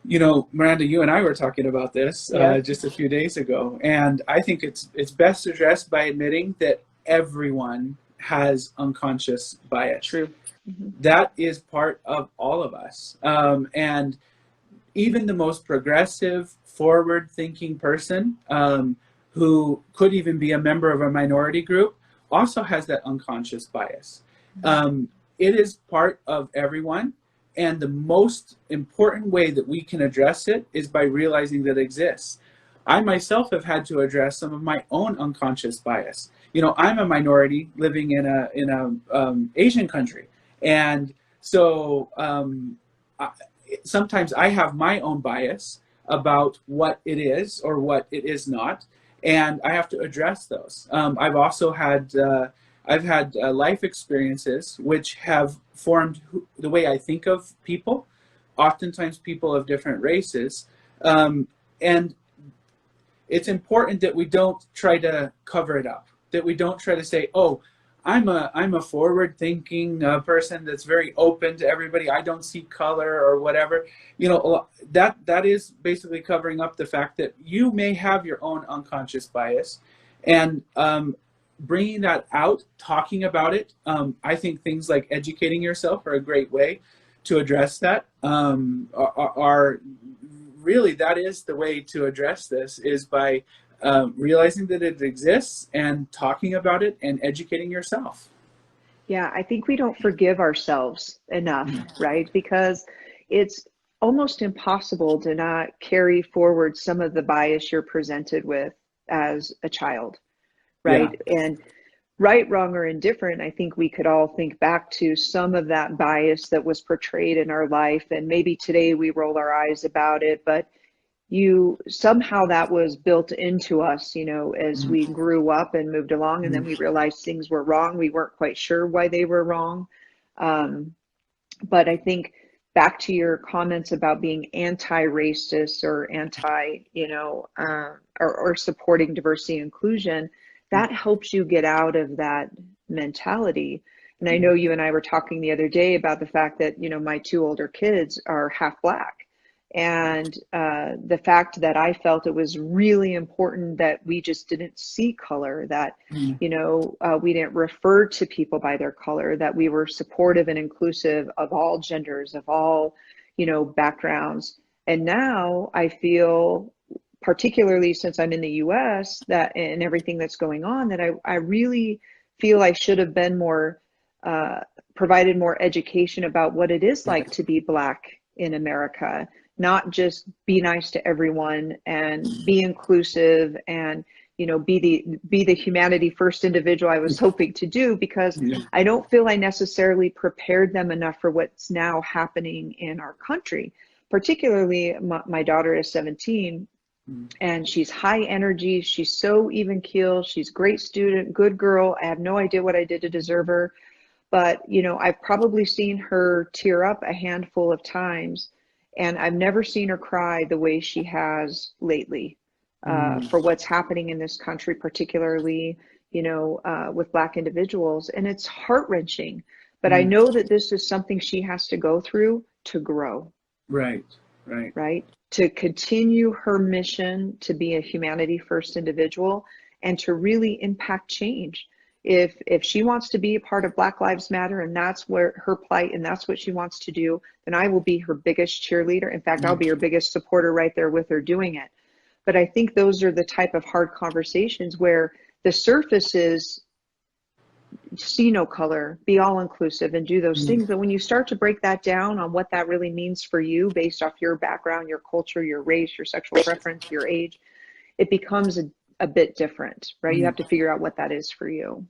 Miranda, you and I were talking about this Yep. just a few days ago, and I think it's best addressed by admitting that everyone has unconscious bias. True. Hmm. That is part of all of us, and even the most progressive, forward-thinking person who could even be a member of a minority group also has that unconscious bias. Um, it is part of everyone, and the most important way that we can address it is by realizing that it exists. I myself have had to address some of my own unconscious bias. I'm a minority living in a Asian country, and so sometimes I have my own bias about what it is or what it is not, and I have to address those. I've had life experiences which have formed the way I think of people. Oftentimes, people of different races, and it's important that we don't try to cover it up. That we don't try to say, "Oh, I'm a forward thinking person that's very open to everybody. I don't see color or whatever." That is basically covering up the fact that you may have your own unconscious bias, and bringing that out, talking about it. I think things like educating yourself are a great way to address that. Are really, that is the way to address this, is by realizing that it exists and talking about it and educating yourself. Yeah, I think we don't forgive ourselves enough, right? Because it's almost impossible to not carry forward some of the bias you're presented with as a child, Yeah. right? And right, wrong, or indifferent, I think we could all think back to some of that bias that was portrayed in our life. And maybe today we roll our eyes about it, but you somehow that was built into us, as we grew up and moved along, and then we realized things were wrong. We weren't quite sure why they were wrong. Um, but I think back to your comments about being anti-racist or anti, or supporting diversity and inclusion, that helps you get out of that mentality. And I know you and I were talking the other day about the fact that, my two older kids are half Black. And the fact that I felt it was really important that we just didn't see color, that, we didn't refer to people by their color, that we were supportive and inclusive of all genders, of all, backgrounds. And now I feel, particularly since I'm in the US, that and everything that's going on, that I really feel I should have been more, uh, provided more education about what it is like to be Black in America, not just be nice to everyone and be inclusive and be the humanity first individual I was hoping to do, because Yeah. I don't feel I necessarily prepared them enough for what's now happening in our country. Particularly, my daughter is 17 and she's high energy. She's so even keel. She's a great student, good girl. I have no idea what I did to deserve her. But, I've probably seen her tear up a handful of times, and I've never seen her cry the way she has lately, for what's happening in this country, particularly, with Black individuals. And it's heart-wrenching. But I know that this is something she has to go through to grow, Right. Right. right? To continue her mission to be a humanity first individual and to really impact change. If she wants to be a part of Black Lives Matter and that's where her plight and that's what she wants to do, then I will be her biggest cheerleader. In fact, I'll be her biggest supporter right there with her doing it. But I think those are the type of hard conversations where the surface is see no color, be all inclusive, and do those things. But when you start to break that down on what that really means for you based off your background, your culture, your race, your sexual preference, your age, it becomes a bit different, right? You have to figure out what that is for you.